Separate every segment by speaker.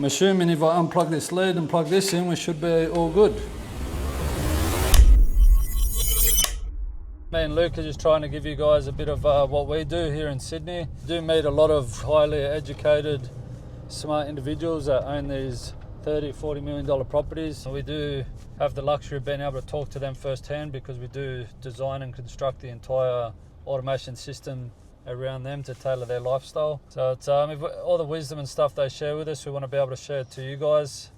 Speaker 1: I'm assuming if I unplug this lead and plug this in, we should be all good. Me and Luke are just trying to give you guys a bit of what we do here in Sydney. We do meet a lot of highly educated, smart individuals that own these $30, $40 million properties. We do have the luxury of being able to talk to them firsthand because we do design and construct the entire automation system around them to tailor their lifestyle. So it's all the wisdom and stuff they share with us, we want to be able to share it to you guys.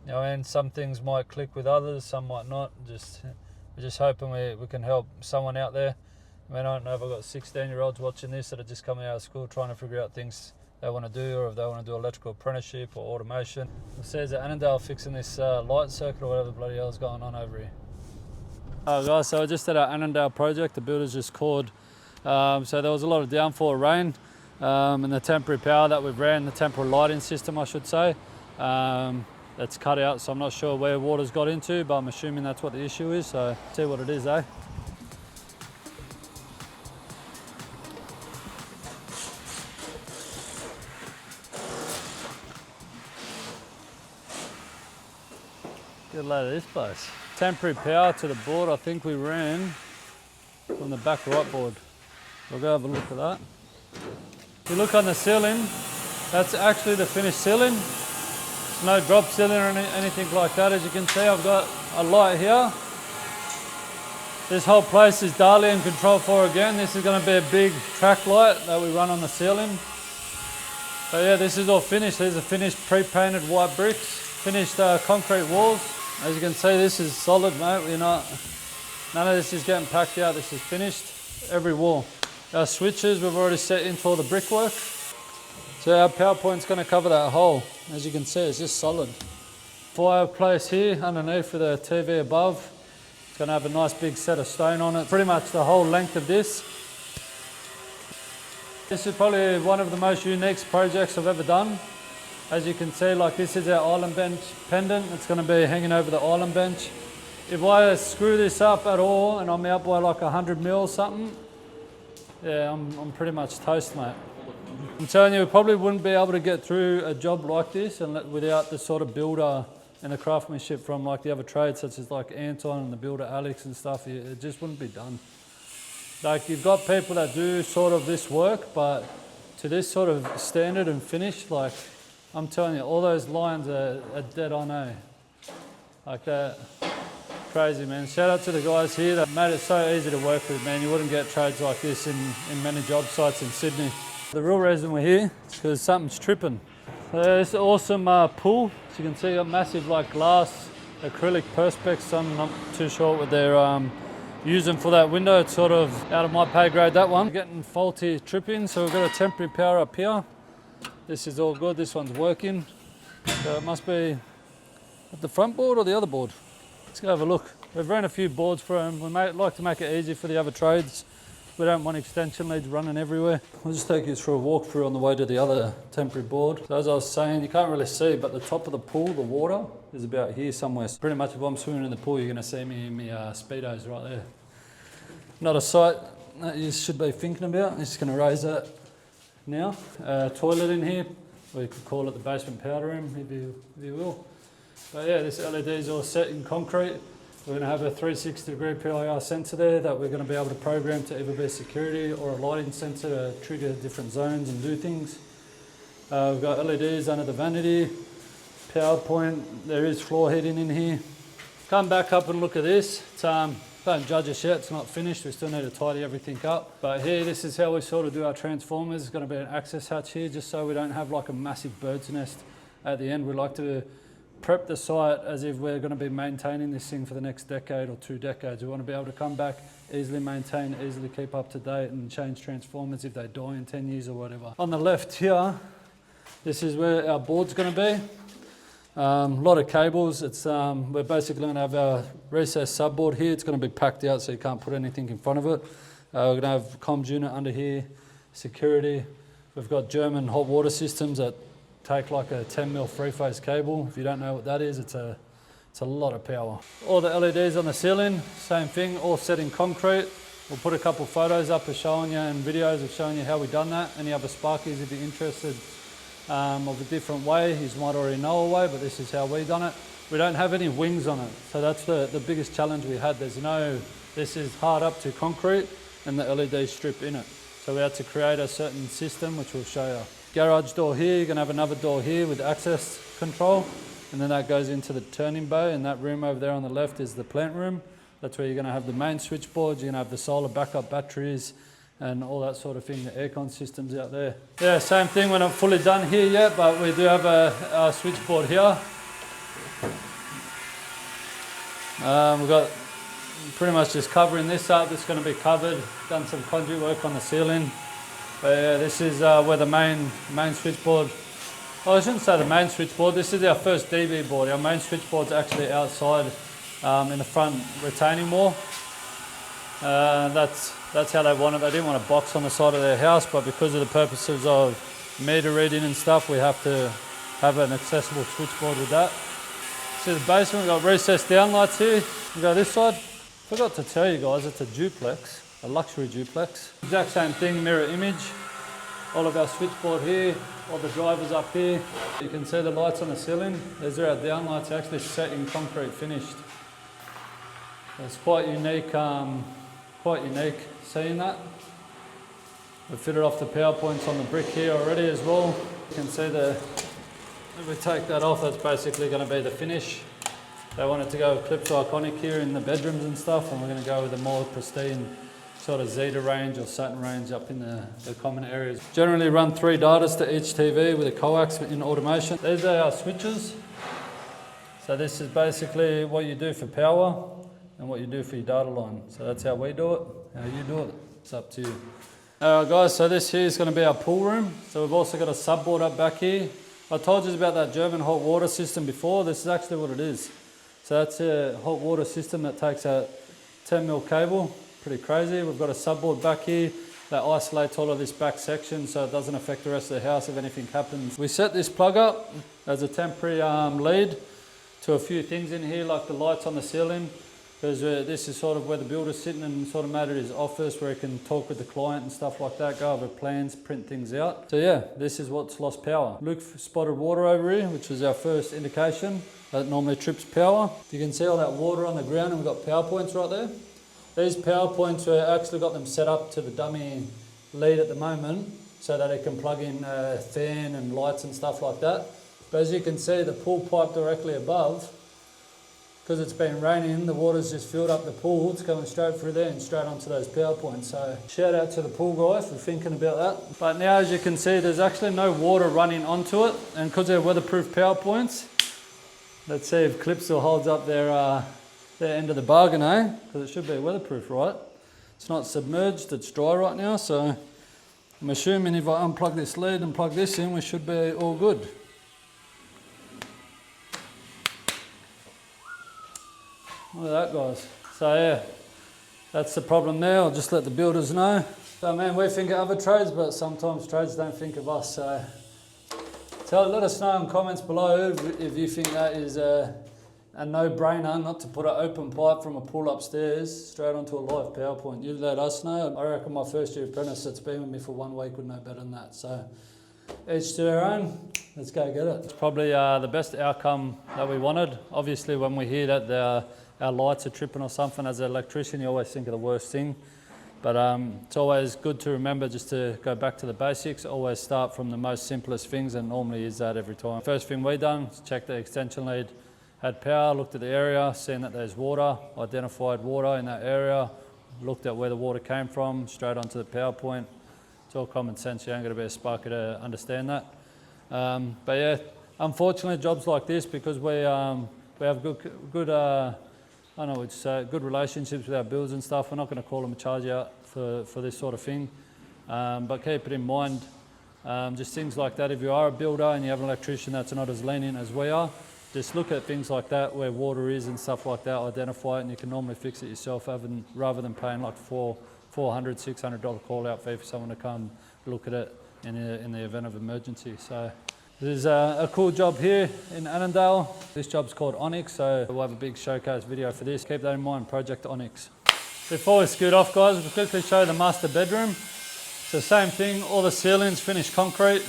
Speaker 1: You know, and some things might click with others, some might not. We're just hoping we can help someone out there. I mean, I don't know if I've got 16-year-olds watching this that are just coming out of school trying to figure out things they want to do, or if they want to do electrical apprenticeship or automation. It says that Annandale fixing this light circuit or whatever bloody hell's going on over here. Alright guys, so we're just at our Annandale project. The builder's just called. So there was a lot of downfall rain and the temporary power that we've ran, the temporary lighting system I should say, that's cut out, so I'm not sure where water's got into, but I'm assuming that's what the issue is, so see what it is, eh? Good load of this place. Temporary power to the board, I think we ran from the back right board. We'll go have a look at that. If you look on the ceiling, that's actually the finished ceiling. There's no drop ceiling or anything like that. As you can see, I've got a light here. This whole place is Darley control 4 again. This is going to be a big track light that we run on the ceiling. So yeah, this is all finished. These are finished pre-painted white bricks, finished concrete walls. As you can see, this is solid, mate. None of this is getting packed out. This is finished, every wall. Our switches we've already set into all the brickwork. So our PowerPoint's going to cover that hole. As you can see, it's just solid. Fireplace here underneath with the TV above. It's going to have a nice big set of stone on it. Pretty much the whole length of this. This is probably one of the most unique projects I've ever done. As you can see, like this is our island bench pendant. It's going to be hanging over the island bench. If I screw this up at all and I'm out by like 100 mil or something, yeah, I'm pretty much toast, mate. I'm telling you, we probably wouldn't be able to get through a job like this without the sort of builder and the craftsmanship from like the other trades, such as like Anton and the builder Alex and stuff. It just wouldn't be done. Like you've got people that do sort of this work, but to this sort of standard and finish, like I'm telling you, all those lines are dead on, eh? Like that. Crazy, man. Shout out to the guys here that made it so easy to work with, man. You wouldn't get trades like this in many job sites in Sydney. The real reason we're here is because something's tripping. This awesome pool. As you can see, got massive like glass acrylic perspex. I'm not too sure what they're using for that window. It's sort of out of my pay grade, that one. Getting faulty tripping, so we've got a temporary power up here. This is all good. This one's working. So it must be at the front board or the other board. Let's go have a look. We've ran a few boards for them. We like to make it easy for the other trades. We don't want extension leads running everywhere. I'll just take you through a walkthrough on the way to the other temporary board. So as I was saying, you can't really see, but the top of the pool, the water, is about here somewhere. Pretty much if I'm swimming in the pool, you're going to see me in my Speedos right there. Not a sight that you should be thinking about. I'm just going to raise that now. Toilet in here, or you could call it the basement powder room if you will. But yeah, this LED is all set in concrete. We're going to have a 360-degree PIR sensor there that we're going to be able to program to either be security or a lighting sensor to trigger different zones and do things. We've got LEDs under the vanity, PowerPoint, there is floor heating in here. Come back up and look at this. Don't judge us yet, it's not finished, we still need to tidy everything up. But here, this is how we sort of do our transformers. There's going to be an access hatch here just so we don't have like a massive bird's nest at the end. We like to prep the site as if we're going to be maintaining this thing for the next decade or 2 decades. We want to be able to come back, easily maintain, easily keep up to date and change transformers if they die in 10 years or whatever. On the left here, this is where our board's going to be. A lot of cables. We're basically going to have our recessed subboard here. It's going to be packed out so you can't put anything in front of it. We're going to have comms unit under here, security. We've got German hot water systems that take like a 10mm three-phase cable. If you don't know what that is, it's a lot of power. All the LEDs on the ceiling, same thing, all set in concrete. We'll put a couple of photos up of showing you and videos of showing you how we've done that. Any other sparkies if you're interested, of a different way. You might already know a way, but this is how we done it. We don't have any wings on it, so that's the biggest challenge we had. This is hard up to concrete and the LED strip in it. So we had to create a certain system, which we'll show you. Garage door here, you're gonna have another door here with access control, and then that goes into the turning bay, and that room over there on the left is the plant room. That's where you're gonna have the main switchboards, you're gonna have the solar backup batteries, and all that sort of thing, the aircon systems out there. Yeah, same thing, we're not fully done here yet, but we do have a switchboard here. We've got pretty much just covering this up. It's going to be covered, done some conduit work on the ceiling. But yeah, this is where the main switchboard, I shouldn't say the main switchboard, this is our first DB board. Our main switchboard's actually outside in the front retaining wall. That's how they wanted. They didn't want a box on the side of their house, but because of the purposes of meter reading and stuff, we have to have an accessible switchboard with that. See the basement, we've got recessed downlights here. We go this side. Forgot to tell you guys, it's a duplex, a luxury duplex. Exact same thing, mirror image. All of our switchboard here, all the drivers up here. You can see the lights on the ceiling. These are our downlights actually set in concrete finished. It's quite unique seeing that. We've fitted off the power points on the brick here already as well. You can see if we take that off, that's basically going to be the finish. They wanted to go with Eclipse Iconic here in the bedrooms and stuff, and we're going to go with a more pristine sort of Zeta range or Saturn range up in the common areas. Generally run 3 datas to each TV with a coax in automation. These are our switches. So this is basically what you do for power and what you do for your data line. So that's how we do it. How you do it, it's up to you. Alright guys, so this here is going to be our pool room. So we've also got a subboard up back here. I told you about that German hot water system before. This is actually what it is. So that's a hot water system that takes a 10mm cable. Pretty crazy. We've got a subboard back here that isolates all of this back section so it doesn't affect the rest of the house if anything happens. We set this plug up as a temporary lead to a few things in here, like the lights on the ceiling, because this is sort of where the builder's sitting and sort of made it his office where he can talk with the client and stuff like that, go over plans, print things out. So yeah, this is what's lost power. Luke spotted water over here, which was our first indication that normally trips power. You can see all that water on the ground, and we've got power points right there. These power points, we actually got them set up to the dummy lead at the moment so that it can plug in a fan and lights and stuff like that. But as you can see, the pool pipe directly above, because it's been raining, the water's just filled up the pool. It's going straight through there and straight onto those power points. So shout out to the pool guys for thinking about that. But now, as you can see, there's actually no water running onto it, and because they're weatherproof power points, let's see if Clipsal holds up their end of the bargain, eh? Because it should be weatherproof, right? It's not submerged, it's dry right now, so I'm assuming if I unplug this lead and plug this in, we should be all good. Look at that, guys. So yeah, that's the problem there. I'll just let the builders know. So man, we think of other trades, but sometimes trades don't think of us. So let us know in comments below if you think that is a no-brainer not to put an open pipe from a pool upstairs straight onto a live power point. You let us know. I reckon my first year apprentice that's been with me for 1 week would know better than that. So each to their own. Let's go get it. It's probably the best outcome that we wanted. Obviously, when we hear that our lights are tripping or something, as an electrician, you always think of the worst thing. But it's always good to remember just to go back to the basics. Always start from the most simplest things, and normally is that every time. First thing we done is check the extension lead. Had power, looked at the area, seen that there's water, identified water in that area, looked at where the water came from, straight onto the power point. It's all common sense, you ain't got to be a sparker to understand that. But yeah, unfortunately jobs like this, because we have good I don't know, it's good relationships with our builders and stuff. We're not going to call them a charge out for this sort of thing. But keep it in mind, just things like that. If you are a builder and you have an electrician that's not as lenient as we are, just look at things like that, where water is and stuff like that, identify it, and you can normally fix it yourself rather than paying like $400, $600 call out fee for someone to come look at it in the event of emergency. So there's a cool job here in Annandale. This job's called Onyx, so we'll have a big showcase video for this. Keep that in mind, Project Onyx. Before we scoot off, guys, we'll quickly show you the master bedroom. So same thing, all the ceilings finished concrete.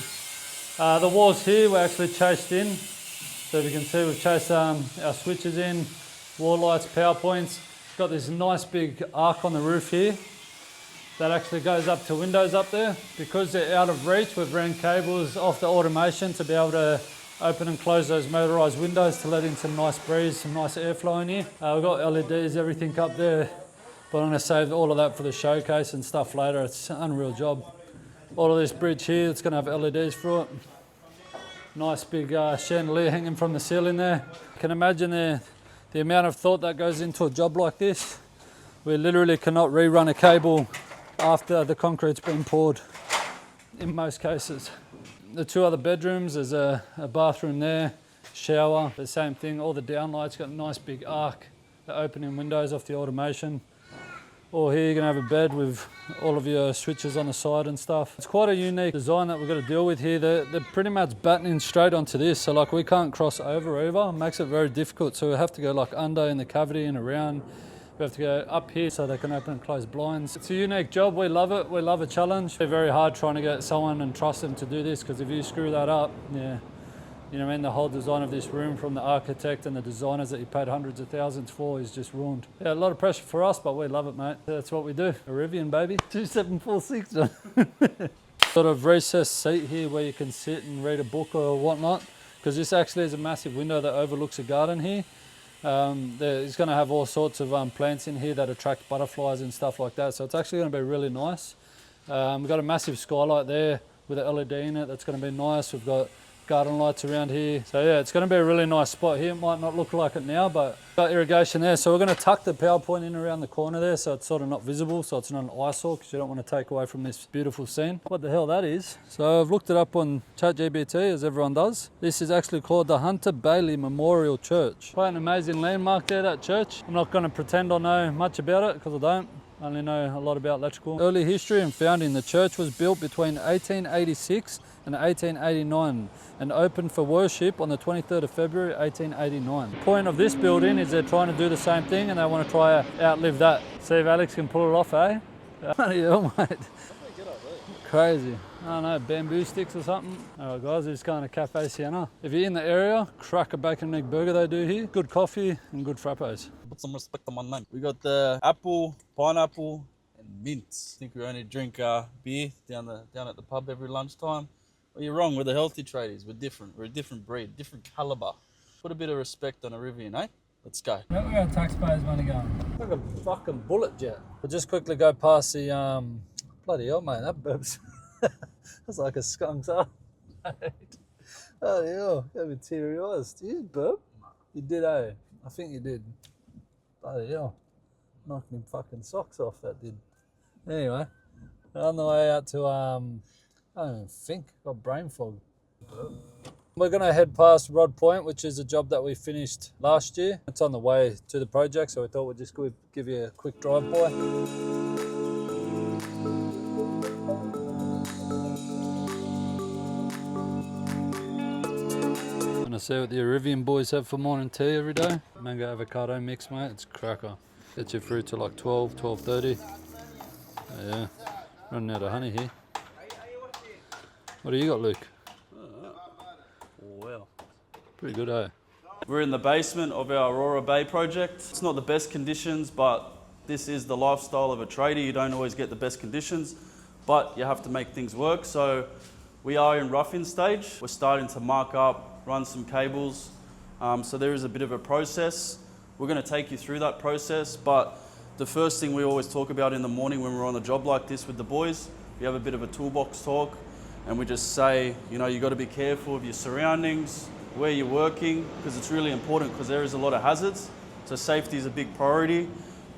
Speaker 1: The walls here were actually chased in. So if you can see, we've chased our switches in, wall lights, power points. Got this nice big arc on the roof here that actually goes up to windows up there. Because they're out of reach, we've ran cables off the automation to be able to open and close those motorised windows to let in some nice breeze, some nice airflow in here. We've got LEDs, everything up there, but I'm going to save all of that for the showcase and stuff later. It's an unreal job. All of this bridge here, it's going to have LEDs through it. Nice big chandelier hanging from the ceiling there. You can imagine the amount of thought that goes into a job like this. We literally cannot rerun a cable after the concrete's been poured, in most cases. The two other bedrooms, there's a bathroom there, shower, the same thing. All the downlights got a nice big arc, the opening windows off the automation. Or here you're gonna have a bed with all of your switches on the side and stuff. It's quite a unique design that we've got to deal with here. They're pretty much battening straight onto this, so like we can't cross over either. It makes it very difficult, so we have to go like under in the cavity and around. We have to go up here so they can open and close blinds. It's a unique job, we love it, we love a challenge. It's very hard trying to get someone and trust them to do this, because if you screw that up, yeah, you know what I mean, the whole design of this room from the architect and the designers that you paid hundreds of thousands for is just ruined. Yeah, a lot of pressure for us, but we love it, mate. That's what we do. ORRIVIAN, baby. 2746. Sort of recessed seat here where you can sit and read a book or whatnot, because this actually is a massive window that overlooks a garden here. It's going to have all sorts of plants in here that attract butterflies and stuff like that, so it's actually going to be really nice. We've got a massive skylight there with an LED in it that's going to be nice. We've got garden lights around here, so yeah, it's going to be a really nice spot here. It might not look like it now, but got irrigation there, so we're going to tuck the power point in around the corner there so it's sort of not visible, so it's not an eyesore, because you don't want to take away from this beautiful scene. What the hell that is? So I've looked it up on ChatGPT, as everyone does. This is actually called the Hunter Bailey Memorial Church. Quite an amazing landmark there, that church. I'm not going to pretend I know much about it, because I don't. I only know a lot about electrical. Early history and founding. The church was built between 1886 and 1889 and opened for worship on the 23rd of February 1889. The point of this building is they're trying to do the same thing and they want to try to outlive that. See if Alex can pull it off, eh? Yeah, mate. Crazy. I don't know, bamboo sticks or something. Alright guys, we're just going to Cafe Sienna. If you're in the area, crack a bacon and egg burger they do here. Good coffee and good frappes.
Speaker 2: Put some respect on my name. We got the apple, pineapple, and mint. I think we only drink beer down at the pub every lunchtime. Well, you're wrong, we're the healthy tradies. We're different. We're a different breed, different caliber. Put a bit of respect on ORRIVIAN, eh? Let's go.
Speaker 1: Where we got taxpayers' money going? Like a fucking bullet jet. We'll just quickly go past the bloody hell, mate, that burps. That's like a skunk's up. Oh hell, you have a teary eyes. Did you burp? You did, eh? I think you did. Bloody hell. Knocked me fucking socks off, that did. Anyway, on the way out to, I don't even think, got brain fog. We're going to head past Rod Point, which is a job that we finished last year. It's on the way to the project, so we thought we'd just give you a quick drive-by. Gonna see what the ORRIVIAN boys have for morning tea every day. Mango avocado mix, mate, it's cracker. Gets you through to like 12, 12:30. Oh, yeah, running out of honey here. What do you got, Luke?
Speaker 2: Well,
Speaker 1: pretty good, eh?
Speaker 2: We're in the basement of our Aurora Bay project. It's not the best conditions, but this is the lifestyle of a trader. You don't always get the best conditions, but you have to make things work. So we are in roughing stage. We're starting to mark up, run some cables. So there is a bit of a process. We're going to take you through that process, but the first thing we always talk about in the morning when we're on a job like this with the boys, we have a bit of a toolbox talk, and we just say, you know, you got to be careful of your surroundings, where you're working, because it's really important, because there is a lot of hazards. So safety is a big priority.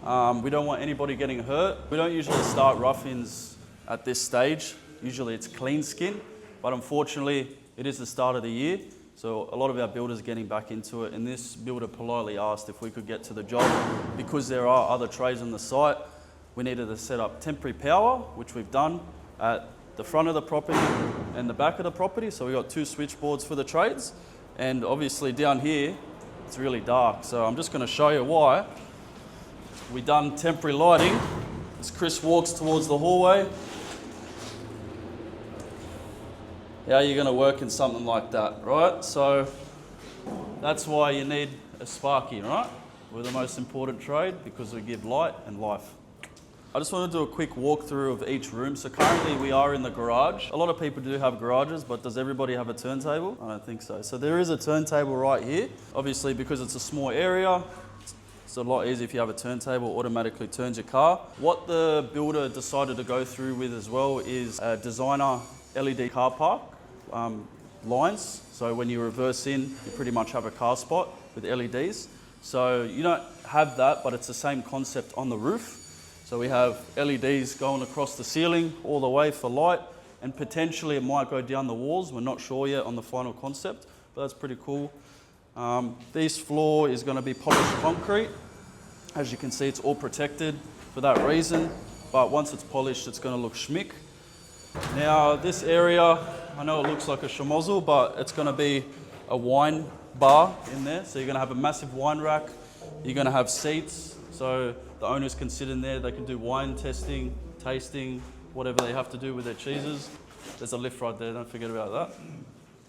Speaker 2: We don't want anybody getting hurt. We don't usually start roughings at this stage. Usually it's clean skin, but unfortunately it is the start of the year. So a lot of our builders are getting back into it, and this builder politely asked if we could get to the job. Because there are other trades on the site, we needed to set up temporary power, which we've done at the front of the property and the back of the property. So we got 2 switchboards for the trades, and obviously down here it's really dark. So I'm just going to show you why we done temporary lighting. As Chris walks towards the hallway, how are you going to work in something like that, right? So that's why you need a Sparky, right? We're the most important trade because we give light and life. I just want to do a quick walkthrough of each room. So currently we are in the garage. A lot of people do have garages, but does everybody have a turntable? I don't think so. So there is a turntable right here. Obviously, because it's a small area, it's a lot easier if you have a turntable, automatically turns your car. What the builder decided to go through with as well is a designer LED car park lines. So when you reverse in, you pretty much have a car spot with LEDs. So you don't have that, but it's the same concept on the roof. So we have LEDs going across the ceiling all the way for light, and potentially it might go down the walls. We're not sure yet on the final concept, but that's pretty cool. This floor is going to be polished concrete. As you can see, it's all protected for that reason, but once it's polished, it's going to look schmick. Now this area, I know it looks like a schmozzle, but it's going to be a wine bar in there. So you're going to have a massive wine rack. You're going to have seats, so the owners can sit in there. They can do wine testing, tasting, whatever they have to do with their cheeses. There's a lift right there, don't forget about that.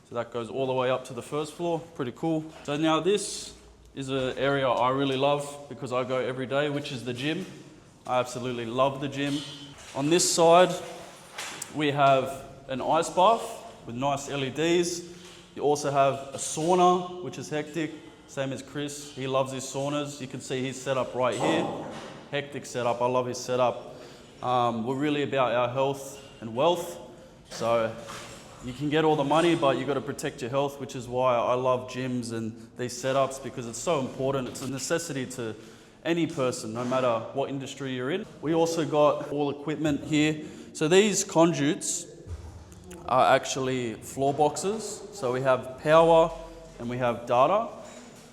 Speaker 2: So that goes all the way up to the first floor, pretty cool. So now this is an area I really love because I go every day, which is the gym. I absolutely love the gym. On this side, we have an ice bath with nice LEDs. You also have a sauna, which is hectic. Same as Chris, he loves his saunas. You can see his setup right here. Hectic setup, I love his setup. We're really about our health and wealth. So you can get all the money, but you've got to protect your health, which is why I love gyms and these setups, because it's so important. It's a necessity to any person, no matter what industry you're in. We also got all equipment here. So these conduits are actually floor boxes. So we have power and we have data,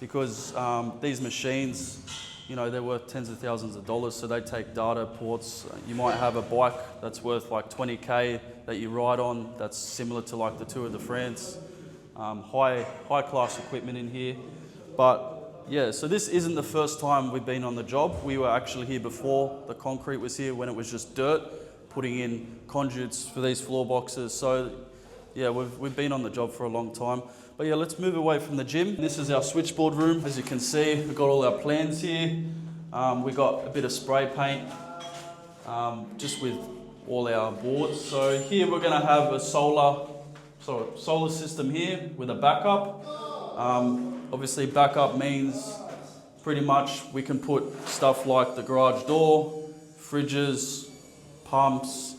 Speaker 2: because these machines, you know, they're worth tens of thousands of dollars, so they take data ports. You might have a bike that's worth like 20K that you ride on, that's similar to like the Tour de France. High class equipment in here. But yeah, so this isn't the first time we've been on the job. We were actually here before the concrete was here, when it was just dirt, putting in conduits for these floor boxes. So yeah, we've been on the job for a long time. But yeah, let's move away from the gym. This is our switchboard room. As you can see, we've got all our plans here. We've got a bit of spray paint, just with all our boards. So here we're gonna have a solar system here with a backup. Obviously backup means pretty much we can put stuff like the garage door, fridges, pumps,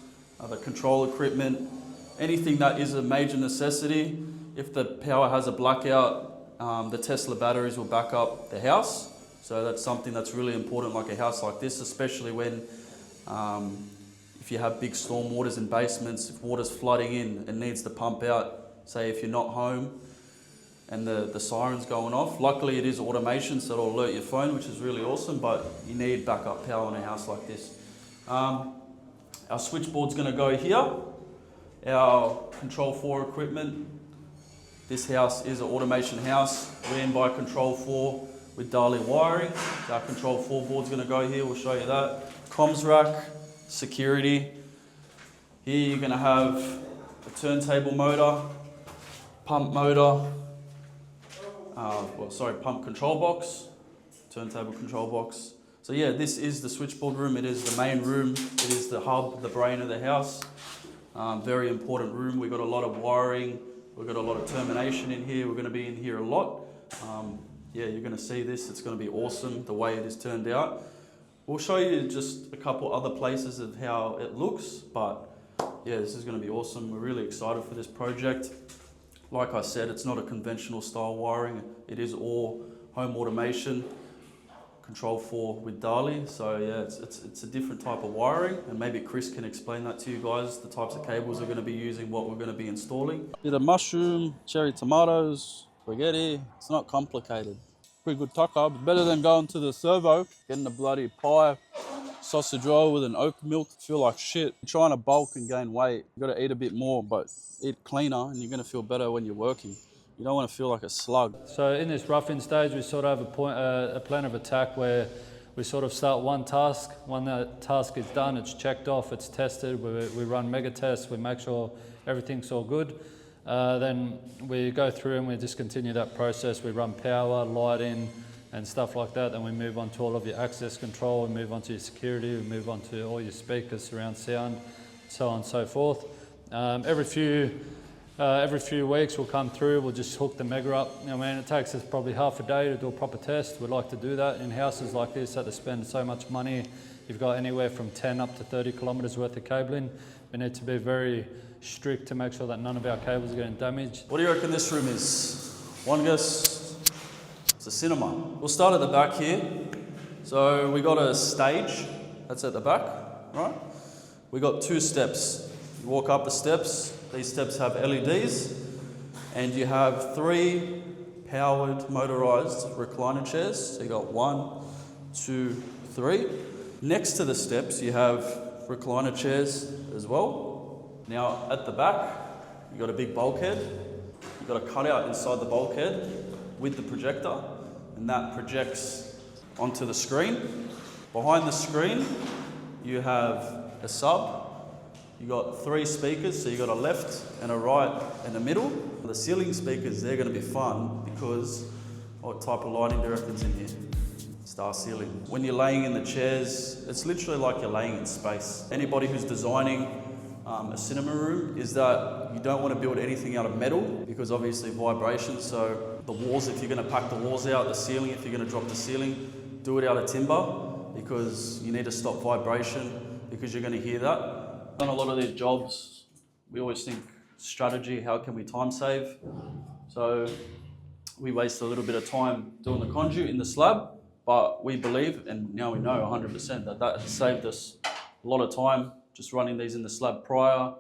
Speaker 2: the control equipment, anything that is a major necessity. If the power has a blackout, the Tesla batteries will back up the house. So that's something that's really important, like a house like this, especially when if you have big storm waters in basements, if water's flooding in and needs to pump out, say if you're not home and the siren's going off. Luckily it is automation, so it'll alert your phone, which is really awesome, but you need backup power in a house like this. Our switchboard's gonna go here. Our Control 4 equipment. This house is an automation house, ran by Control 4 with Dali wiring. So our Control 4 board's gonna go here, we'll show you that. Comms rack, security. Here you're gonna have a turntable motor, pump motor, pump control box, turntable control box. So yeah, this is the switchboard room. It is the main room. It is the hub, the brain of the house. Very important room. We've got a lot of wiring. We've got a lot of termination in here. We're going to be in here a lot. Yeah, you're going to see this. It's going to be awesome the way it is turned out. We'll show you just a couple other places of how it looks, but yeah, this is going to be awesome. We're really excited for this project. Like I said, it's not a conventional style wiring. It is all home automation, Control 4 with Dali. So yeah, it's a different type of wiring, and maybe Chris can explain that to you guys, the types of cables we're going to be using, what we're going to be installing. Bit of mushroom, cherry tomatoes, spaghetti. It's not complicated. Pretty good taco. Better than going to the servo, getting a bloody pie, sausage roll with an oat milk. Feel like shit. You're trying to bulk and gain weight. You got to eat a bit more, but eat cleaner, and you're going to feel better when you're working. You don't want to feel like a slug. So in this rough-in stage, we sort of have a plan of attack where we sort of start one task. When that task is done, it's checked off, it's tested. We run mega tests. We make sure everything's all good.
Speaker 1: Then we go through and we just continue that process. We run power, lighting, and stuff like that. Then we move on to all of your access control, we move on to your security, we move on to all your speakers, surround sound, so on and so forth. Every few weeks we'll come through, we'll just hook the mega up. I mean, it takes us probably half a day to do a proper test. We'd like to do that in houses like this that they spend so much money. You've got anywhere from 10 up to 30 kilometres worth of cabling. We need to be very strict to make sure that none of our cables are getting damaged.
Speaker 2: What do you reckon this room is? One guess? It's a cinema. We'll start at the back here. So we got a stage, that's at the back, right? We got 2 steps. You walk up the steps, these steps have LEDs, and you have 3 powered motorized recliner chairs. So you got 1, 2, 3. Next to the steps, you have recliner chairs as well. Now at the back, you got a big bulkhead. You've got a cutout inside the bulkhead with the projector, and that projects onto the screen. Behind the screen, you have a sub. You got 3 speakers, so you got a left and a right and a middle. The ceiling speakers, they're gonna be fun because what type of lighting do you reckon's in here? Star ceiling. When you're laying in the chairs, it's literally like you're laying in space. Anybody who's designing a cinema room is that you don't want to build anything out of metal because obviously vibration. So the walls, if you're going to pack the walls out, the ceiling, if you're going to drop the ceiling, do it out of timber because you need to stop vibration because you're going to hear that. On a lot of these jobs, we always think strategy, how can we time save? So we waste a little bit of time doing the conduit in the slab, but we believe, and now we know 100% that that has saved us a lot of time just running these in the slab prior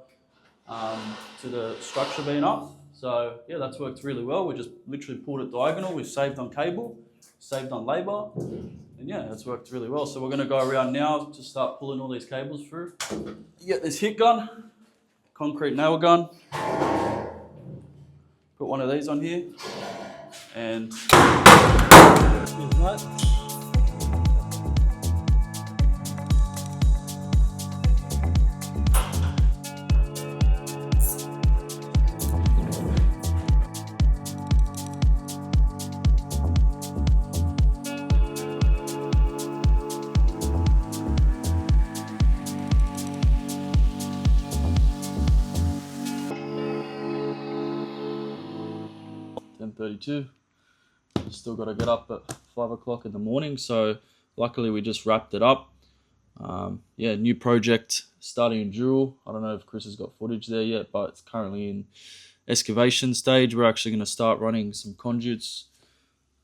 Speaker 2: to the structure being up. So yeah, that's worked really well. We just literally pulled it diagonal. We've saved on cable, saved on labour, and yeah, that's worked really well. So we're going to go around now to start pulling all these cables through. You get this hit gun, concrete nail gun. Put one of these on here, and still got to get up at 5 o'clock in the morning, so luckily we just wrapped it up. Yeah, new project starting in Dural. I don't know if Chris has got footage there yet, but it's currently in excavation stage. We're actually going to start running some conduits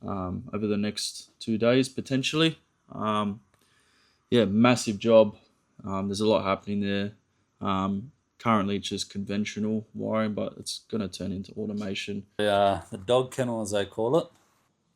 Speaker 2: over the next 2 days potentially. Yeah, massive job. There's a lot happening there. Currently it's just conventional wiring, but it's going to turn into automation. The dog kennel, as they call it.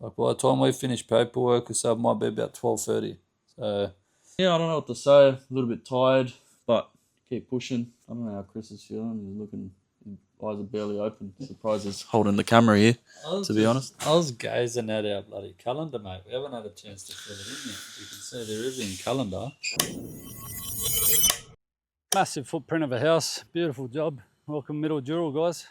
Speaker 2: Like by the time we finish paperwork, so it might be about 12:30. So yeah, I don't know what to say. A little bit tired, but keep pushing. I don't know how Chris is feeling. He's looking, his eyes are barely open. Surprised he's holding the camera here, to be honest.
Speaker 1: I was gazing at our bloody calendar, mate. We haven't had a chance to fill it in yet. You can see there is in calendar. Massive footprint of a house. Beautiful job. Welcome Middle Dural, guys.